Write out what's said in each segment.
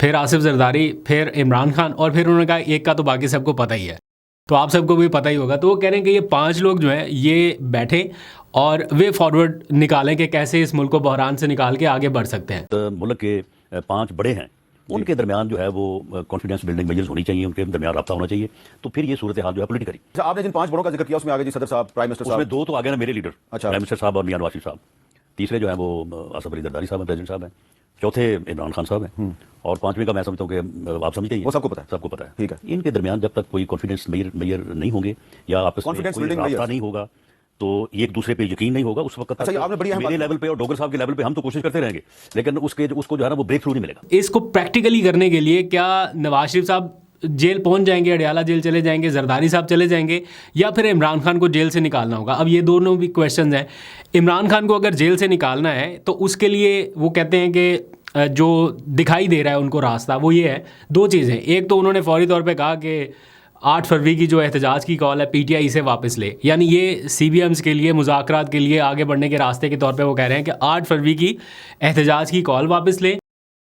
پھر آصف زرداری، پھر عمران خان، اور پھر انہوں نے کہا ایک کا تو باقی سب کو پتہ ہی ہے، تو آپ سب کو بھی پتہ ہی ہوگا. تو وہ کہہ رہے ہیں کہ یہ 5 لوگ جو ہیں یہ بیٹھیں اور وے فارورڈ نکالیں کہ کیسے اس ملک کو بحران سے نکال کے آگے بڑھ سکتے ہیں. ملک کے 5 بڑے ہیں، ان کے درمیان جو ہے وہ کانفیڈنس بلڈنگ میجرز ہونی چاہیے، ان کے درمیان رابطہ ہونا چاہیے، تو پھر یہ صورتحال جو ہے پولیٹیکلی. آپ نے جن 5 بڑوں کا ذکر کیا اس میں آگے جی صدر صاحب، پرائم منسٹر اس میں صاحب، 2 تو آگے نا میرے لیڈر، اچھا، پرائم منسٹر صاحب اور میاں نواز شریف صاحب. تیسرے جو ہیں وہ آصف علی زرداری صاحب ہیں، پریزیڈنٹ صاحب ہیں. چوتھے عمران خان صاحب ہیں. اور 5ویں کا میں سمجھتا ہوں کہ آپ سمجھتے ہیں وہ سب کو پتہ ہے، سب کو پتہ ہے. ٹھیک ہے. ان کے درمیان جب تک کوئی کانفیڈنس میئر نہیں ہوں گے یا آپس میں Confidence کوئی building رابطہ layers. نہیں ہوگا تو ایک دوسرے پہ یقین نہیں ہوگا، اس وقت اچھا، یہ آپ نے بڑی اہم میرے بات لیول پہ اور ڈوگر صاحب کے لیول پہ ہم تو کوشش کرتے رہیں گے، لیکن اس کو جو ہے نا وہ بریک تھرو نہیں ملے گا. اس کو پریکٹیکلی کرنے کے لیے کیا نواز شریف صاحب جیل پہنچ جائیں گے، اڈیالہ جیل چلے جائیں گے، زرداری صاحب چلے جائیں گے، یا پھر عمران خان کو جیل سے نکالنا ہوگا؟ اب یہ دونوں بھی کویشچنز ہیں. عمران خان کو اگر جیل سے نکالنا ہے تو اس کے لیے وہ کہتے ہیں کہ جو دکھائی دے رہا ہے ان کو راستہ وہ یہ ہے، 2 چیزیں. ایک تو انہوں نے فوری طور پہ کہا کہ 8 فروری کی جو احتجاج کی کال ہے پی ٹی آئی سے واپس لے، یعنی یہ سی بی ایمز کے لیے مذاکرات کے لیے آگے بڑھنے کے راستے کے طور پہ وہ کہہ رہے ہیں کہ 8 فروری کی احتجاج کی کال واپس لے،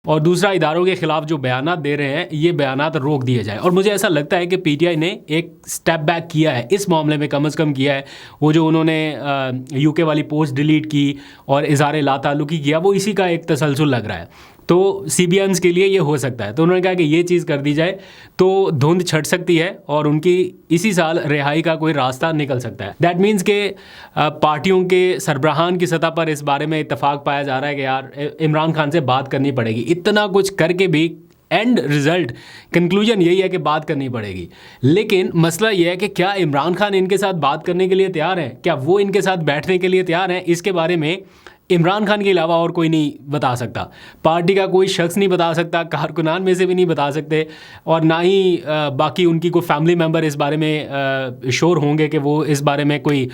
اور دوسرا اداروں کے خلاف جو بیانات دے رہے ہیں یہ بیانات روک دیے جائیں. اور مجھے ایسا لگتا ہے کہ پی ٹی آئی نے ایک سٹیپ بیک کیا ہے اس معاملے میں، کم از کم کیا ہے. وہ جو انہوں نے یو کے والی پوسٹ ڈیلیٹ کی اور اظہار لا تعلقی کیا، وہ اسی کا ایک تسلسل لگ رہا ہے. تو سی بی ایمز کے لیے یہ ہو سکتا ہے. تو انہوں نے کہا کہ یہ چیز کر دی جائے تو دھند چھٹ سکتی ہے اور ان کی اسی سال رہائی کا کوئی راستہ نکل سکتا ہے. دیٹ مینس کہ پارٹیوں کے سربراہان کی سطح پر اس بارے میں اتفاق پایا جا رہا ہے کہ یار عمران خان سے بات کرنی پڑے گی. اتنا کچھ کر کے بھی اینڈ رزلٹ کنکلوژن یہی ہے کہ بات کرنی پڑے گی. لیکن مسئلہ یہ ہے کہ کیا عمران خان ان کے ساتھ بات کرنے کے لیے تیار ہیں؟ کیا وہ ان کے ساتھ بیٹھنے کے لیے تیار ہیں؟ اس کے بارے میں عمران خان کے علاوہ اور کوئی نہیں بتا سکتا. پارٹی کا کوئی شخص نہیں بتا سکتا، کارکنان میں سے بھی نہیں بتا سکتے، اور نہ ہی باقی ان کی کوئی فیملی ممبر اس بارے میں شور ہوں گے کہ وہ اس بارے میں کوئی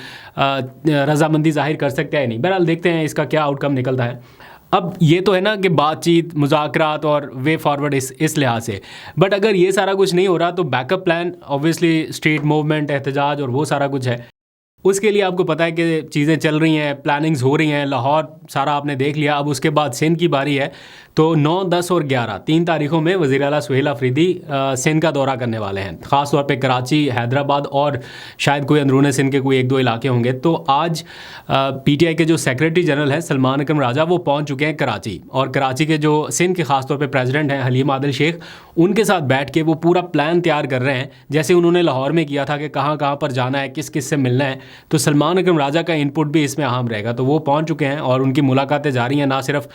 رضامندی ظاہر کر سکتے ہیں. نہیں، بہرحال دیکھتے ہیں اس کا کیا آؤٹ کم نکلتا ہے. اب یہ تو ہے نا کہ بات چیت، مذاکرات اور وے فارورڈ اس لحاظ سے، بٹ اگر یہ سارا کچھ نہیں ہو رہا تو back up plan obviously street movement, احتجاج اور وہ سارا کچھ ہے. اس کے لیے آپ کو پتہ ہے کہ چیزیں چل رہی ہیں، پلاننگز ہو رہی ہیں. لاہور سارا آپ نے دیکھ لیا. اب اس کے بعد سندھ کی باری ہے. تو 9، 10 اور 11 3 تاریخوں میں وزیر اعلیٰ سہیل آفریدی سندھ کا دورہ کرنے والے ہیں، خاص طور پہ کراچی، حیدرآباد اور شاید کوئی اندرون سندھ کے کوئی 1-2 علاقے ہوں گے. تو آج پی ٹی آئی کے جو سیکریٹری جنرل ہیں سلمان اکرم راجہ، وہ پہنچ چکے ہیں کراچی، اور کراچی کے جو سندھ کے خاص طور پہ پریزیڈنٹ ہیں حلیم عادل شیخ، ان کے ساتھ بیٹھ کے وہ پورا پلان تیار کر رہے ہیں، جیسے انہوں نے لاہور میں کیا تھا کہ کہاں کہاں پر جانا ہے، کس کس سے ملنا ہے. تو سلمان اکرم راجہ کا انپٹ بھی اس میں اہم رہے گا. تو وہ پہنچ چکے ہیں اور ان کی ملاقاتیں جاری ہیں، نہ صرف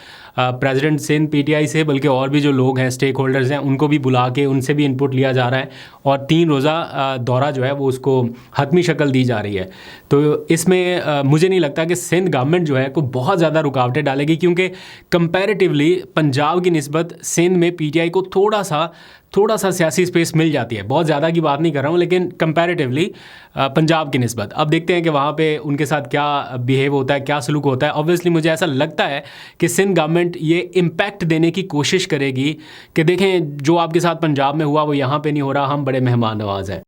president Sindh P T I سے بلکہ اور بھی جو لوگ ہیں، اسٹیک ہولڈرز ہیں، ان کو بھی بلا کے ان سے بھی انپٹ لیا جا رہا ہے. اور 3 روزہ دورہ جو ہے وہ اس کو حتمی شکل دی جا رہی ہے. تو اس میں مجھے نہیں لگتا کہ سندھ گورنمنٹ جو ہے کوئی بہت زیادہ رکاوٹیں ڈالے گی، کیونکہ کمپیریٹیولی پنجاب کی نسبت سندھ میں پی ٹی آئی کو تھوڑا سا سیاسی اسپیس مل جاتی ہے. بہت زیادہ کی بات نہیں کر رہا ہوں، لیکن کمپیریٹیولی پنجاب کی نسبت. اب دیکھتے ہیں کہ وہاں پہ ان کے ساتھ کیا بیہیو ہوتا ہے، کیا سلوک ہوتا ہے. اوبویسلی مجھے ایسا لگتا ہے کہ سندھ گورنمنٹ یہ امپیکٹ دینے کی کوشش کرے گی کہ دیکھیں جو آپ کے ساتھ پنجاب میں ہوا وہ یہاں پہ نہیں ہو رہا، ہم بڑے مہمان نواز ہیں.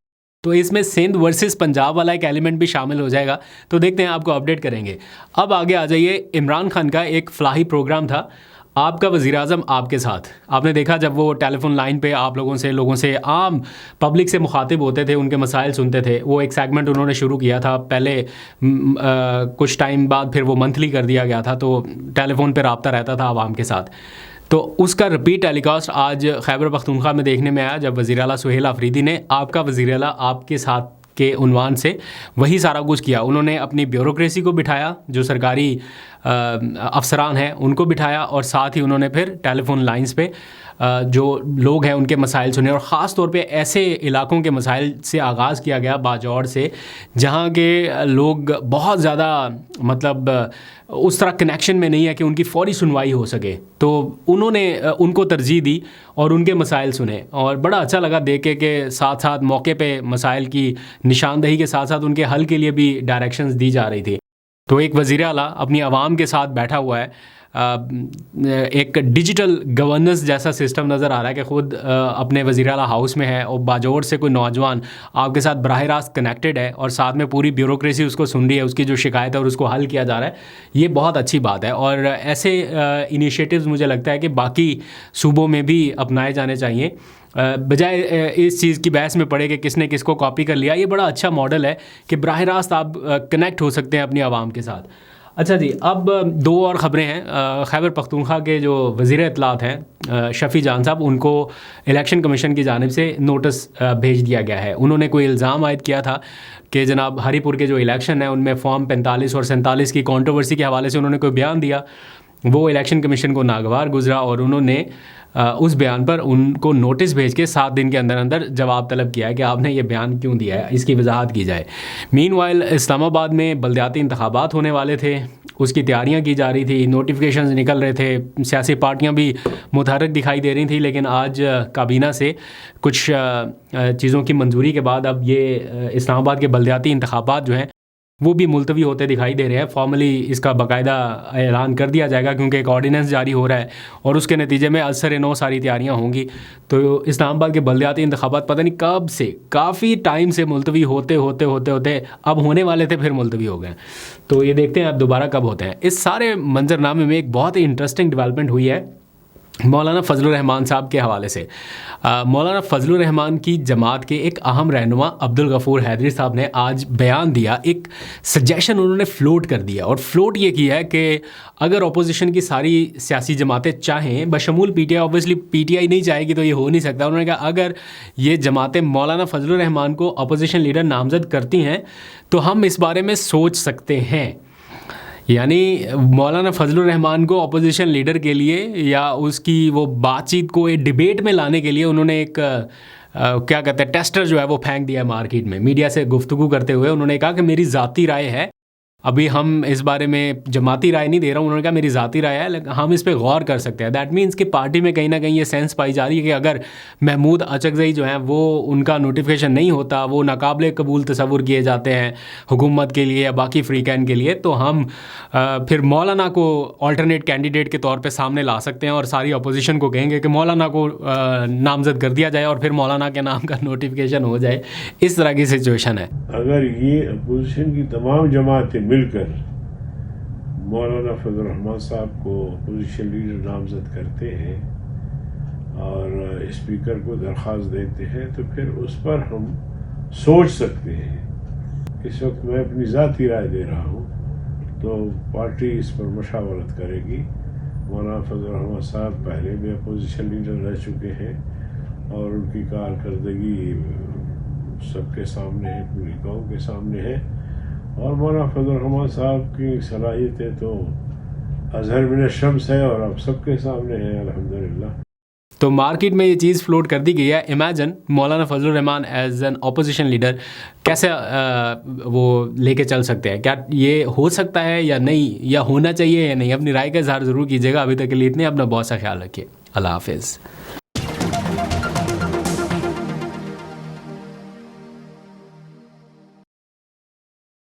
تو اس میں سندھ ورسز پنجاب والا ایک ایلیمنٹ بھی شامل ہو جائے گا. تو دیکھتے ہیں، آپ کو اپڈیٹ کریں گے. اب آگے آ جائیے. عمران خان کا ایک فلاحی پروگرام تھا، آپ کا وزیر اعظم آپ کے ساتھ. آپ نے دیکھا جب وہ ٹیلی فون لائن پہ آپ لوگوں سے عام پبلک سے مخاطب ہوتے تھے، ان کے مسائل سنتے تھے. وہ ایک سیگمنٹ انہوں نے شروع کیا تھا پہلے، کچھ ٹائم بعد پھر وہ منتھلی کر دیا گیا تھا، تو ٹیلی فون پہ رابطہ رہتا تھا عوام کے ساتھ. تو اس کا رپیٹ ٹیلی کاسٹ آج خیبر پختونخوا میں دیکھنے میں آیا، جب وزیر اعلیٰ سہیل آفریدی نے آپ کا وزیر اعلیٰ آپ کے ساتھ کے عنوان سے وہی سارا کچھ کیا. انہوں نے اپنی بیوروکریسی کو بٹھایا، جو سرکاری افسران ہیں ان کو بٹھایا، اور ساتھ ہی انہوں نے پھر ٹیلی فون لائنز پہ جو لوگ ہیں ان کے مسائل سنے. اور خاص طور پہ ایسے علاقوں کے مسائل سے آغاز کیا گیا، باجوڑ سے، جہاں کے لوگ بہت زیادہ مطلب اس طرح کنیکشن میں نہیں ہے کہ ان کی فوری سنوائی ہو سکے. تو انہوں نے ان کو ترجیح دی اور ان کے مسائل سنے، اور بڑا اچھا لگا دیکھ کے کہ ساتھ ساتھ موقع پہ مسائل کی نشاندہی کے ساتھ ساتھ ان کے حل کے لیے بھی ڈائریکشنز دی جا رہی تھی. تو ایک وزیر اعلیٰ اپنی عوام کے ساتھ بیٹھا ہوا ہے، ایک ڈیجیٹل گورننس جیسا سسٹم نظر آ رہا ہے کہ خود اپنے وزیر اعلیٰ ہاؤس میں ہے اور باجوڑ سے کوئی نوجوان آپ کے ساتھ براہ راست کنیکٹڈ ہے اور ساتھ میں پوری بیوروکریسی اس کو سن رہی ہے، اس کی جو شکایت ہے اور اس کو حل کیا جا رہا ہے. یہ بہت اچھی بات ہے اور ایسے انیشیٹوز مجھے لگتا ہے کہ باقی صوبوں میں بھی اپنائے جانے چاہیے، بجائے اس چیز کی بحث میں پڑے کہ کس نے کس کو کاپی کر لیا. یہ بڑا اچھا ماڈل ہے کہ براہ راست آپ کنیکٹ ہو سکتے ہیں اپنی عوام کے ساتھ. اچھا جی، اب دو اور خبریں ہیں. خیبر پختونخوا کے جو وزیر اطلاعات ہیں شفیع جان صاحب، ان کو الیکشن کمیشن کی جانب سے نوٹس بھیج دیا گیا ہے. انہوں نے کوئی الزام عائد کیا تھا کہ جناب ہری پور کے جو الیکشن ہیں ان میں فارم 45 اور 47 کی کنٹروورسی کے حوالے سے انہوں نے کوئی بیان دیا، وہ الیکشن کمیشن کو ناگوار گزرا اور انہوں نے اس بیان پر ان کو نوٹس بھیج کے 7 دن کے اندر اندر جواب طلب کیا ہے کہ آپ نے یہ بیان کیوں دیا ہے، اس کی وضاحت کی جائے. مین وائل اسلام آباد میں بلدیاتی انتخابات ہونے والے تھے، اس کی تیاریاں کی جا رہی تھی، نوٹیفیکیشنز نکل رہے تھے، سیاسی پارٹیاں بھی متحرک دکھائی دے رہی تھیں، لیکن آج کابینہ سے کچھ چیزوں کی منظوری کے بعد اب یہ اسلام آباد کے بلدیاتی انتخابات جو ہیں وہ بھی ملتوی ہوتے دکھائی دے رہے ہیں. فارملی اس کا باقاعدہ اعلان کر دیا جائے گا کیونکہ ایک آرڈیننس جاری ہو رہا ہے اور اس کے نتیجے میں اثر نو ساری تیاریاں ہوں گی. تو اسلام آباد کے بلدیاتی انتخابات پتہ نہیں کب سے، کافی ٹائم سے ملتوی ہوتے اب ہونے والے تھے، پھر ملتوی ہو گئے. تو یہ دیکھتے ہیں اب دوبارہ کب ہوتے ہیں. اس سارے منظرنامے میں ایک بہت ہی انٹرسٹنگ ڈیولپمنٹ ہوئی ہے مولانا فضل الرحمان صاحب کے حوالے سے. مولانا فضل الرحمان کی جماعت کے ایک اہم رہنما عبدالغفور حیدری صاحب نے آج بیان دیا، ایک سجیشن انہوں نے فلوٹ کر دیا اور فلوٹ یہ کیا ہے کہ اگر اپوزیشن کی ساری سیاسی جماعتیں چاہیں، بشمول P T I, obviously P T I نہیں چاہے گی تو یہ ہو نہیں سکتا. انہوں نے کہا اگر یہ جماعتیں مولانا فضل الرحمان کو اپوزیشن لیڈر نامزد کرتی ہیں تو ہم اس بارے میں سوچ سکتے ہیں. یعنی مولانا فضل الرحمان کو اپوزیشن لیڈر کے لیے یا اس کی وہ بات چیت کو ایک ڈیبیٹ میں لانے کے لیے انہوں نے ایک کیا کہتے ہیں ٹیسٹر جو ہے وہ پھینک دیا ہے مارکیٹ میں. میڈیا سے گفتگو کرتے ہوئے انہوں نے کہا کہ میری ذاتی رائے ہے، ابھی ہم اس بارے میں جماعتی رائے نہیں دے رہا ہوں. انہوں نے کہا میری ذاتی رائے ہے لیکن ہم اس پہ غور کر سکتے ہیں. دیٹ مینس کہ پارٹی میں کہیں نہ کہیں یہ سینس پائی جا رہی ہے کہ اگر محمود اچکزئی جو ہیں وہ ان کا نوٹیفیکیشن نہیں ہوتا، وہ ناقابل قبول تصور کیے جاتے ہیں حکومت کے لیے یا باقی فریقین کے لیے، تو ہم پھر مولانا کو آلٹرنیٹ کینڈیڈیٹ کے طور پہ سامنے لا سکتے ہیں اور ساری اپوزیشن کو کہیں گے کہ مولانا کو نامزد کر دیا جائے اور پھر مولانا کے نام کا نوٹیفیکیشن ہو جائے. اس طرح کی سچویشن ہے. اگر یہ اپوزیشن کی تمام جماعتیں مل کر مولانا فضل الرحمان صاحب کو اپوزیشن لیڈر نامزد کرتے ہیں اور اسپیکر کو درخواست دیتے ہیں تو پھر اس پر ہم سوچ سکتے ہیں. اس وقت میں اپنی ذاتی رائے دے رہا ہوں تو پارٹی اس پر مشاورت کرے گی. مولانا فضل الرحمان صاحب پہلے بھی اپوزیشن لیڈر رہ چکے ہیں اور ان کی کارکردگی سب کے سامنے ہے، پوری قوم کے سامنے ہے، اور مولانا فضل الرحمان صاحب کی صلاحیتیں تو اظہر من الشمس ہے اور اب سب کے سامنے ہے الحمدللہ. تو مارکیٹ میں یہ چیز فلوٹ کر دی گئی ہے. Imagine Maulana Fazal Rahman as an opposition leader کیسے وہ لے کے چل سکتے ہیں؟ کیا یہ ہو سکتا ہے یا نہیں، یا ہونا چاہیے یا نہیں؟ اپنی رائے کا اظہار ضرور کیجیے گا. ابھی تک کے لیے اتنے. اپنا بہت سا خیال رکھیے. اللہ حافظ.